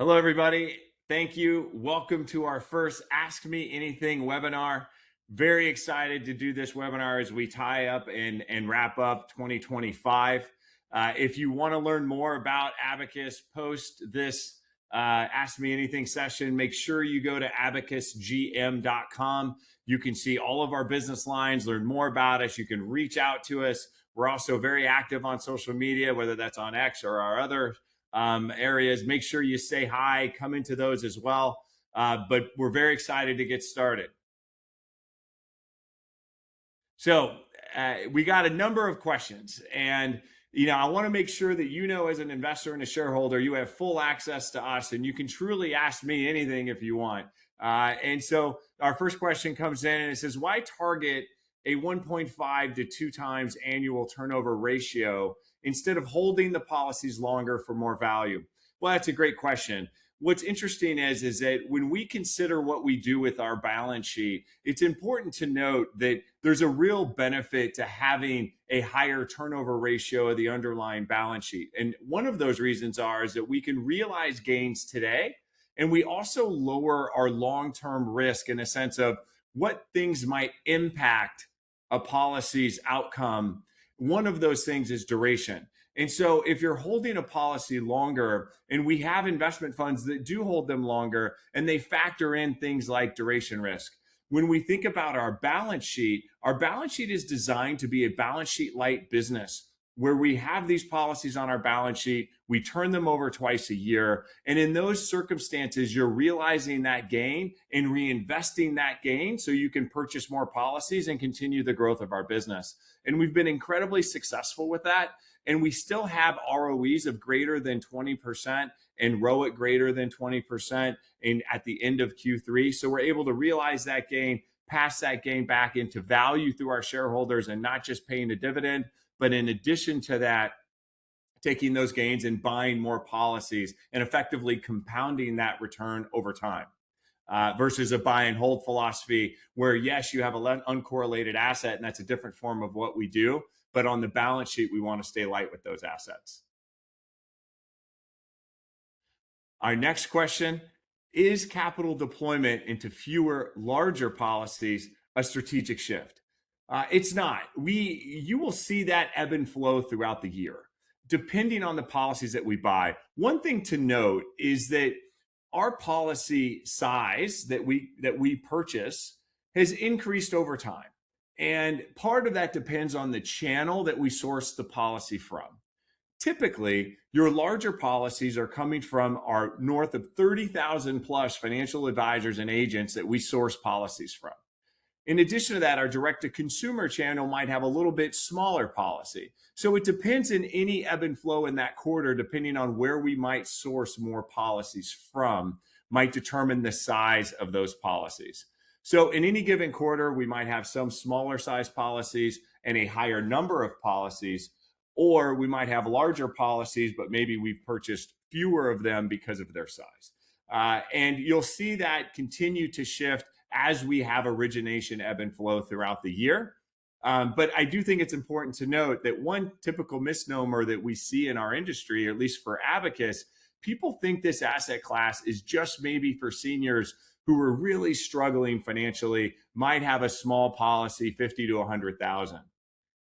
Hello, everybody. Thank you. Welcome to our first Ask Me Anything webinar. Very excited to do this webinar as we tie up and wrap up 2025. If you want to learn more about Abacus post this Ask Me Anything session, make sure you go to abacusgm.com. You can see all of our business lines, learn more about us. You can reach out to us. We're also very active on social media, whether that's on X or our other areas. Make sure you say hi, come into those as well. But we're very excited to get started. So we got a number of questions, and I want to make sure that as an investor and a shareholder, you have full access to us, and you can truly ask me anything if you want. And so our first question comes in, and it says, "Why target a 1.5 to 2 times annual turnover ratio instead of holding the policies longer for more value?" Well, that's a great question. What's interesting is that when we consider what we do with our balance sheet, it's important to note that there's a real benefit to having a higher turnover ratio of the underlying balance sheet. And one of those reasons is that we can realize gains today, and we also lower our long-term risk in a sense of what things might impact a policy's outcome. One of those things is duration. And so if you're holding a policy longer, and we have investment funds that do hold them longer, and they factor in things like duration risk. When we think about our balance sheet is designed to be a balance sheet light business where we have these policies on our balance sheet, we turn them over twice a year. And in those circumstances, you're realizing that gain and reinvesting that gain so you can purchase more policies and continue the growth of our business. And we've been incredibly successful with that. And we still have ROEs of greater than 20% and ROIC greater than 20% at the end of Q3. So we're able to realize that gain, pass that gain back into value through our shareholders, and not just paying a dividend, but in addition to that, taking those gains and buying more policies and effectively compounding that return over time. Versus a buy and hold philosophy where, yes, you have an uncorrelated asset, and that's a different form of what we do. But on the balance sheet, we want to stay light with those assets. Our next question: is capital deployment into fewer, larger policies a strategic shift? It's not. You will see that ebb and flow throughout the year, depending on the policies that we buy. One thing to note is that our policy size that we purchase has increased over time. And part of that depends on the channel that we source the policy from. Typically, your larger policies are coming from our north of 30,000 plus financial advisors and agents that we source policies from. In addition to that, our direct-to-consumer channel might have a little bit smaller policy. So it depends in any ebb and flow in that quarter, depending on where we might source more policies from, might determine the size of those policies. So in any given quarter, we might have some smaller size policies and a higher number of policies, or we might have larger policies, but maybe we've purchased fewer of them because of their size. And you'll see that continue to shift as we have origination ebb and flow throughout the year. But I do think it's important to note that one typical misnomer that we see in our industry, or at least for Abacus, people think this asset class is just maybe for seniors who are really struggling financially, might have a small policy, 50 to 100,000.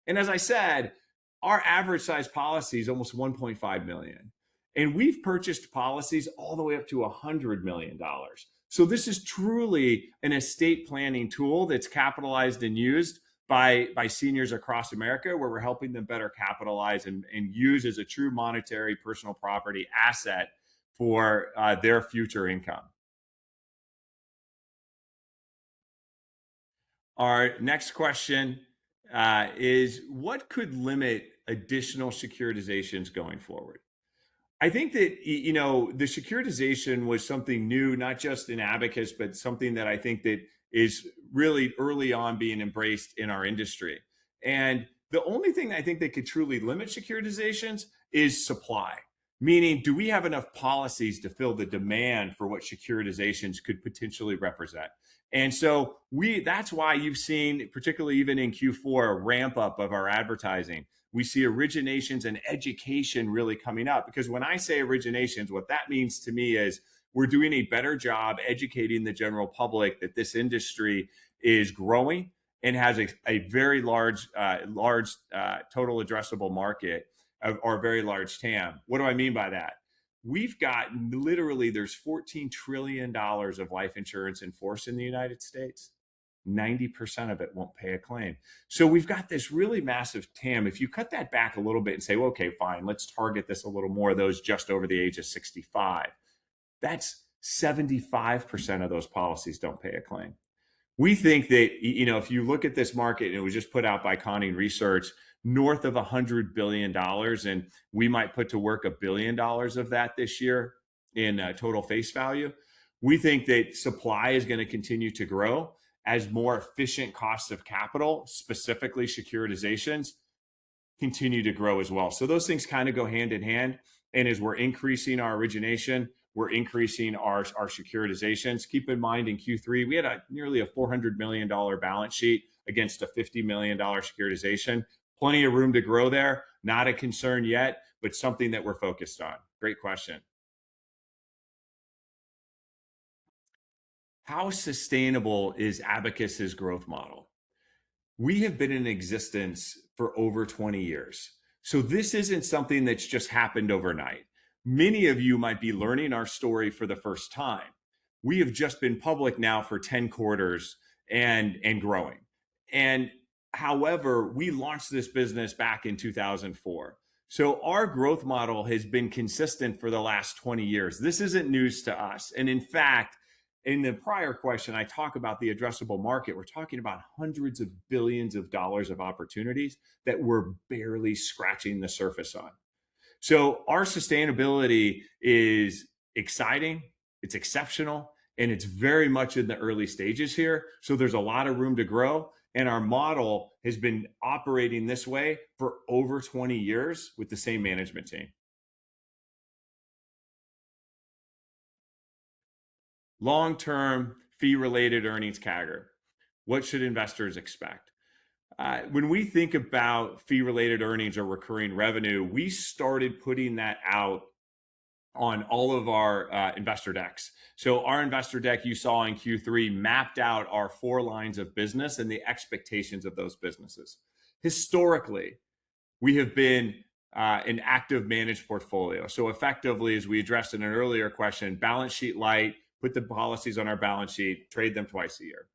And as I said, our average size policy is almost 1.5 million. And we've purchased policies all the way up to $100 million. So this is truly an estate planning tool that's capitalized and used by seniors across America, where we're helping them better capitalize and use as a true monetary personal property asset for their future income. Our next question is, what could limit additional securitizations going forward? I think that, the securitization was something new, not just in Abacus, but something that I think that is really early on being embraced in our industry. And the only thing I think that could truly limit securitizations is supply. Meaning, do we have enough policies to fill the demand for what securitizations could potentially represent? And so that's why you've seen, particularly even in Q4, a ramp up of our advertising. we see originations and education really coming up. Because when I say originations, what that means to me is we're doing a better job educating the general public that this industry is growing and has a very large total addressable market, or a very large TAM. What do I mean by that? We've got literally, there's $14 trillion of life insurance in force in the United States. 90% of it won't pay a claim. So we've got this really massive TAM. If you cut that back a little bit and say, well, okay, fine, let's target this a little more, those just over the age of 65. That's 75% of those policies don't pay a claim. We think that, if you look at this market, and it was just put out by Conning Research, north of $100 billion, and we might put to work $1 billion of that this year in total face value. We think that supply is going to continue to grow as more efficient costs of capital, specifically securitizations, continue to grow as well. So those things kind of go hand in hand. And as we're increasing our origination, we're increasing our securitizations. Keep in mind, in Q3, we had nearly a $400 million balance sheet against a $50 million securitization. Plenty of room to grow there. Not a concern yet, but something that we're focused on. Great question. How sustainable is Abacus's growth model? We have been in existence for over 20 years. So this isn't something that's just happened overnight. Many of you might be learning our story for the first time. We have just been public now for 10 quarters and growing. And however, we launched this business back in 2004. So our growth model has been consistent for the last 20 years. This isn't news to us. And in fact, in the prior question, I talk about the addressable market. We're talking about hundreds of billions of dollars of opportunities that we're barely scratching the surface on. So our sustainability is exciting, it's exceptional, and it's very much in the early stages here. So there's a lot of room to grow. And our model has been operating this way for over 20 years with the same management team. Long-term fee-related earnings CAGR. What should investors expect? When we think about fee-related earnings or recurring revenue, we started putting that out on all of our investor decks. So our investor deck you saw in Q3 mapped out our 4 lines of business and the expectations of those businesses. Historically, we have been an active managed portfolio. So effectively, as we addressed in an earlier question, balance sheet light, put the policies on our balance sheet, trade them twice a year.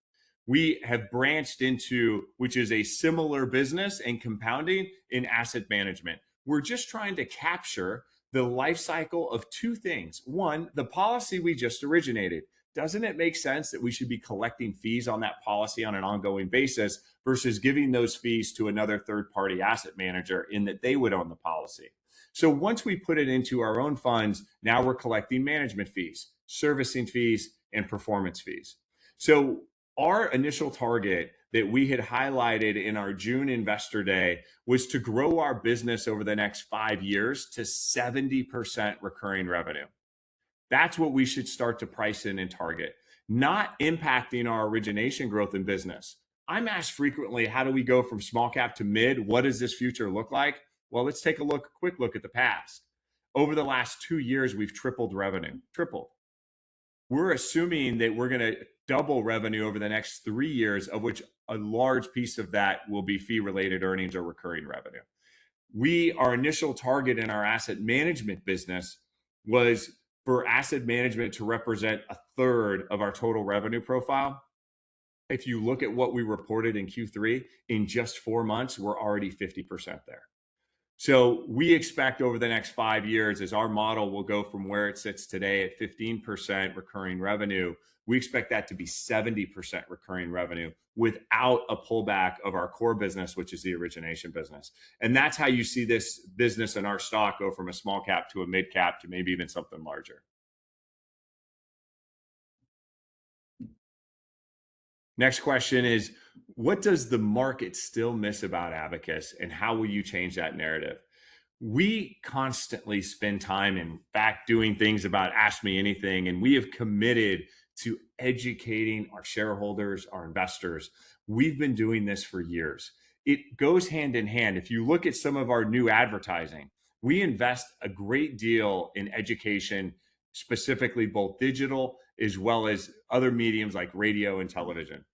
We have branched into, which is a similar business and compounding, in asset management. We're just trying to capture the life cycle of 2 things. One, the policy we just originated. Doesn't it make sense that we should be collecting fees on that policy on an ongoing basis versus giving those fees to another third-party asset manager in that they would own the policy? So once we put it into our own funds, now we're collecting management fees, servicing fees, and performance fees. So our initial target that we had highlighted in our June Investor Day was to grow our business over the next 5 years to 70% recurring revenue. That's what we should start to price in and target, not impacting our origination growth in business. I'm asked frequently, how do we go from small cap to mid? What does this future look like? Well, let's take a quick look at the past. Over the last 2 years, we've tripled revenue, tripled. We're assuming that we're going to double revenue over the next 3 years, of which a large piece of that will be fee-related earnings or recurring revenue. Our initial target in our asset management business was for asset management to represent 1/3 of our total revenue profile. If you look at what we reported in Q3, in just 4 months, we're already 50% there. So we expect over the next 5 years, as our model will go from where it sits today at 15% recurring revenue, we expect that to be 70% recurring revenue without a pullback of our core business, which is the origination business. And that's how you see this business and our stock go from a small cap to a mid cap to maybe even something larger. Next question is, what does the market still miss about Abacus, and how will you change that narrative? We constantly spend time, in fact, doing things about Ask Me Anything, and we have committed to educating our shareholders, our investors. We've been doing this for years. it goes hand in hand. If you look at some of our new advertising, we invest a great deal in education, specifically both digital as well as other mediums like radio and television.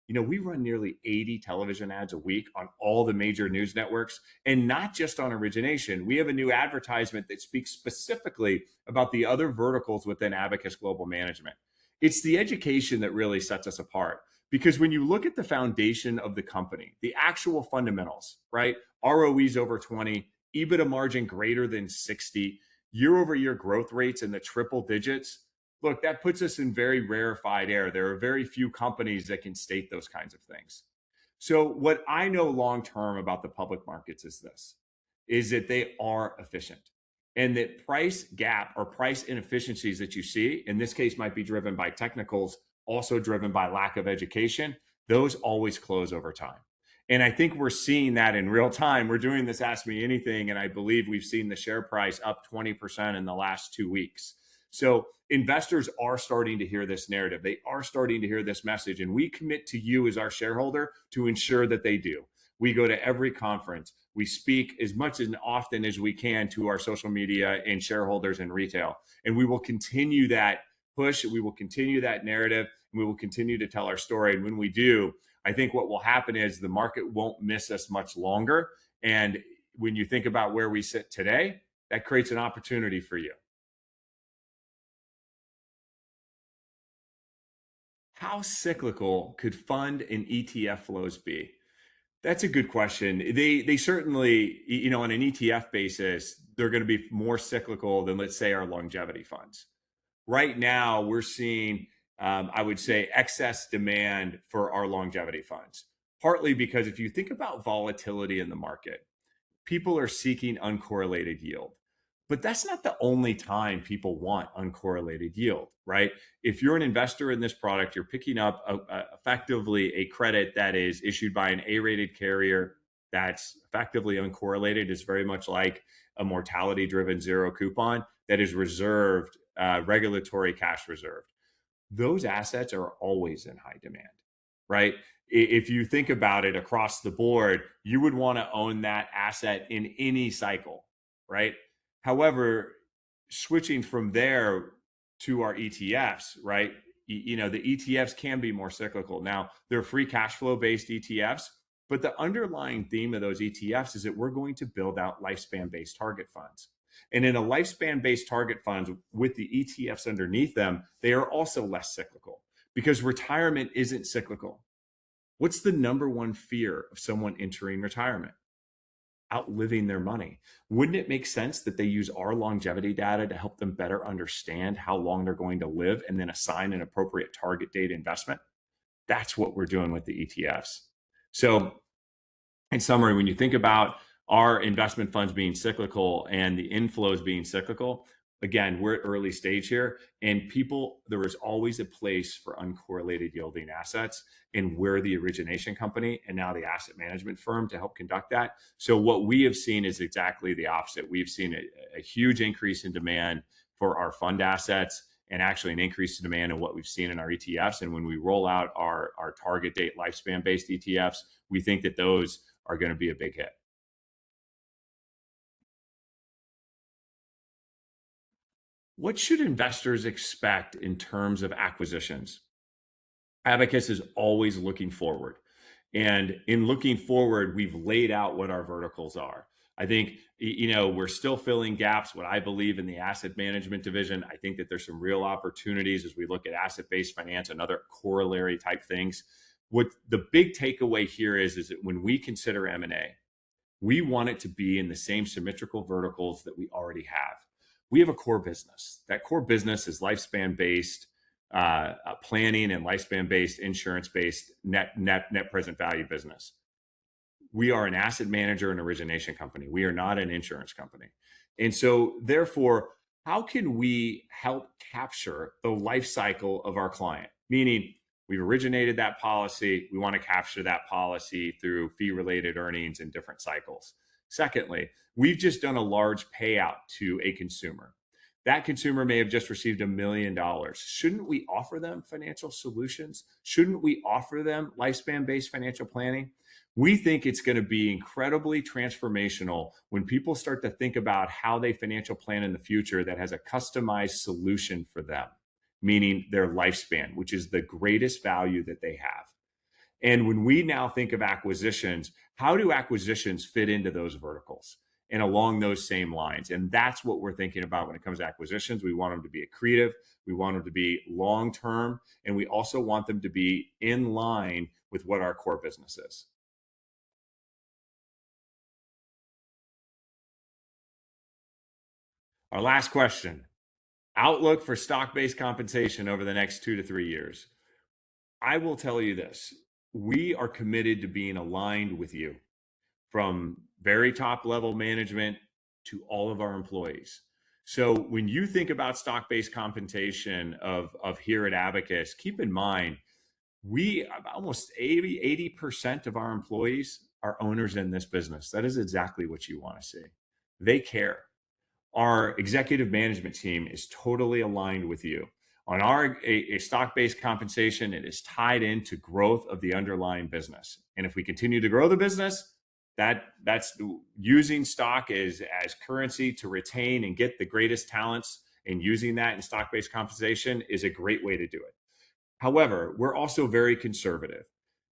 We run nearly 80 television ads a week on all the major news networks, and not just on origination. We have a new advertisement that speaks specifically about the other verticals within Abacus Global Management. It's the education that really sets us apart. Because when you look at the foundation of the company, the actual fundamentals, right? ROEs over 20, EBITDA margin greater than 60, year over year growth rates in the triple digits. Look, that puts us in very rarefied air. There are very few companies that can state those kinds of things. So what I know long term about the public markets is this, is that they are efficient. And that price gap or price inefficiencies that you see, in this case might be driven by technicals, also driven by lack of education, those always close over time. And I think we're seeing that in real time. We're doing this Ask Me Anything, and I believe we've seen the share price up 20% in the last 2 weeks. So investors are starting to hear this narrative. They are starting to hear this message, and we commit to you as our shareholder to ensure that they do. We go to every conference. We speak as much and often as we can to our social media and shareholders in retail. And we will continue that push. We will continue that narrative, and we will continue to tell our story. And when we do, I think what will happen is the market won't miss us much longer. And when you think about where we sit today, that creates an opportunity for you. How cyclical could fund and ETF flows be? That's a good question. They certainly, on an ETF basis, they're going to be more cyclical than, let's say, our longevity funds. Right now, we're seeing, I would say, excess demand for our longevity funds, partly because if you think about volatility in the market, people are seeking uncorrelated yield. But that's not the only time people want uncorrelated yield, right? If you're an investor in this product, you're picking up effectively a credit that is issued by an A-rated carrier that's effectively uncorrelated. It's very much like a mortality-driven zero coupon that is reserved, regulatory cash reserved. Those assets are always in high demand, right? If you think about it across the board, you would want to own that asset in any cycle, right? However, switching from there to our ETFs, right? The ETFs can be more cyclical. Now, they're free cash flow based ETFs, but the underlying theme of those ETFs is that we're going to build out lifespan based target funds. And in a lifespan based target funds with the ETFs underneath them, they are also less cyclical because retirement isn't cyclical. What's the number one fear of someone entering retirement? Outliving their money. Wouldn't it make sense that they use our longevity data to help them better understand how long they're going to live and then assign an appropriate target date investment? That's what we're doing with the ETFs. So in summary, when you think about our investment funds being cyclical and the inflows being cyclical, again, we're at early stage here, and there is always a place for uncorrelated yielding assets, and we're the origination company and now the asset management firm to help conduct that. So what we have seen is exactly the opposite. We've seen a huge increase in demand for our fund assets and actually an increase in demand in what we've seen in our ETFs. And when we roll out our target date lifespan based ETFs, we think that those are going to be a big hit. What should investors expect in terms of acquisitions? Abacus is always looking forward. And in looking forward, we've laid out what our verticals are. I think, we're still filling gaps, what I believe in the asset management division. I think that there's some real opportunities as we look at asset-based finance and other corollary type things. What the big takeaway here is that when we consider M&A, we want it to be in the same symmetrical verticals that we already have. We have a core business. That core business is lifespan-based planning and lifespan-based insurance-based net present value business. We are an asset manager and origination company. We are not an insurance company. And so therefore, how can we help capture the life cycle of our client? Meaning we've originated that policy. We want to capture that policy through fee-related earnings in different cycles. Secondly, we've just done a large payout to a consumer. That consumer may have just received $1 million. Shouldn't we offer them financial solutions? Shouldn't we offer them lifespan-based financial planning? We think it's going to be incredibly transformational when people start to think about how they financial plan in the future that has a customized solution for them, meaning their lifespan, which is the greatest value that they have. And when we now think of acquisitions, how do acquisitions fit into those verticals and along those same lines? And that's what we're thinking about when it comes to acquisitions. We want them to be accretive, we want them to be long term, and we also want them to be in line with what our core business is. Our last question: outlook for stock-based compensation over the next 2 to 3 years. I will tell you this: we are committed to being aligned with you, from very top level management to all of our employees. So when you think about stock-based compensation of here at Abacus, keep in mind, we almost 80% of our employees are owners in this business. That is exactly what you want to see. They care. Our executive management team is totally aligned with you. On our a stock-based compensation, it is tied into growth of the underlying business. And if we continue to grow the business, that's using stock as currency to retain and get the greatest talents, and using that in stock-based compensation is a great way to do it. However, we're also very conservative.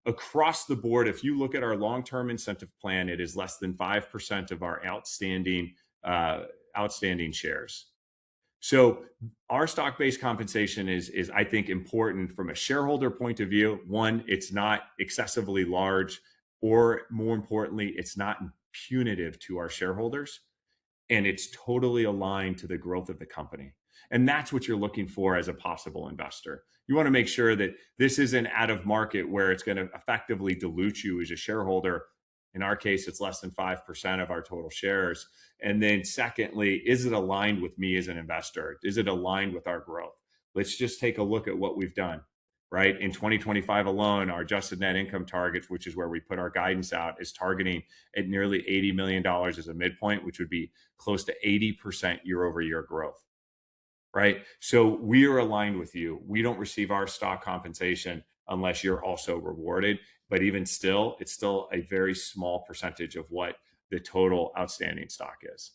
Across the board, if you look at our long-term incentive plan, it is less than 5% of our outstanding shares. So our stock-based compensation is, I think, important from a shareholder point of view. One, it's not excessively large, or more importantly, it's not punitive to our shareholders, and it's totally aligned to the growth of the company. And that's what you're looking for as a possible investor. You want to make sure that this isn't out of market where it's going to effectively dilute you as a shareholder. In our case, it's less than 5% of our total shares. And then secondly, is it aligned with me as an investor? Is it aligned with our growth? Let's just take a look at what we've done, right? In 2025 alone, our adjusted net income targets, which is where we put our guidance out, is targeting at nearly $80 million as a midpoint, which would be close to 80% year over year growth, right? So we are aligned with you. We don't receive our stock compensation unless you're also rewarded. But even still, it's still a very small percentage of what the total outstanding stock is.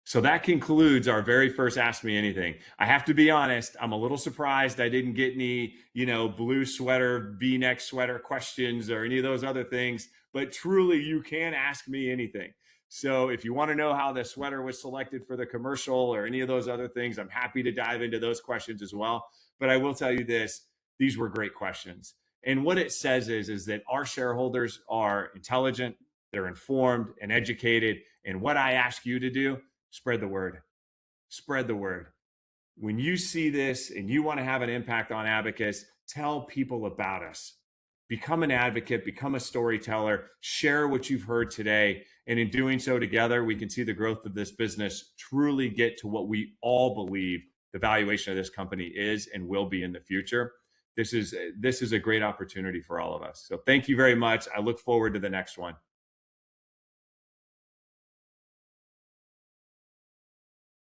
So that concludes our very first Ask Me Anything. I have to be honest, I'm a little surprised I didn't get any, blue sweater, V-neck sweater questions or any of those other things, but truly you can ask me anything. So if you want to know how the sweater was selected for the commercial or any of those other things, I'm happy to dive into those questions as well. But I will tell you this, these were great questions. And what it says is that our shareholders are intelligent, they're informed and educated. And what I ask you to do, spread the word. Spread the word. When you see this and you want to have an impact on Abacus, tell people about us. Become an advocate, become a storyteller, share what you've heard today. And in doing so together, we can see the growth of this business truly get to what we all believe the valuation of this company is and will be in the future. This is a great opportunity for all of us. So thank you very much. I look forward to the next one.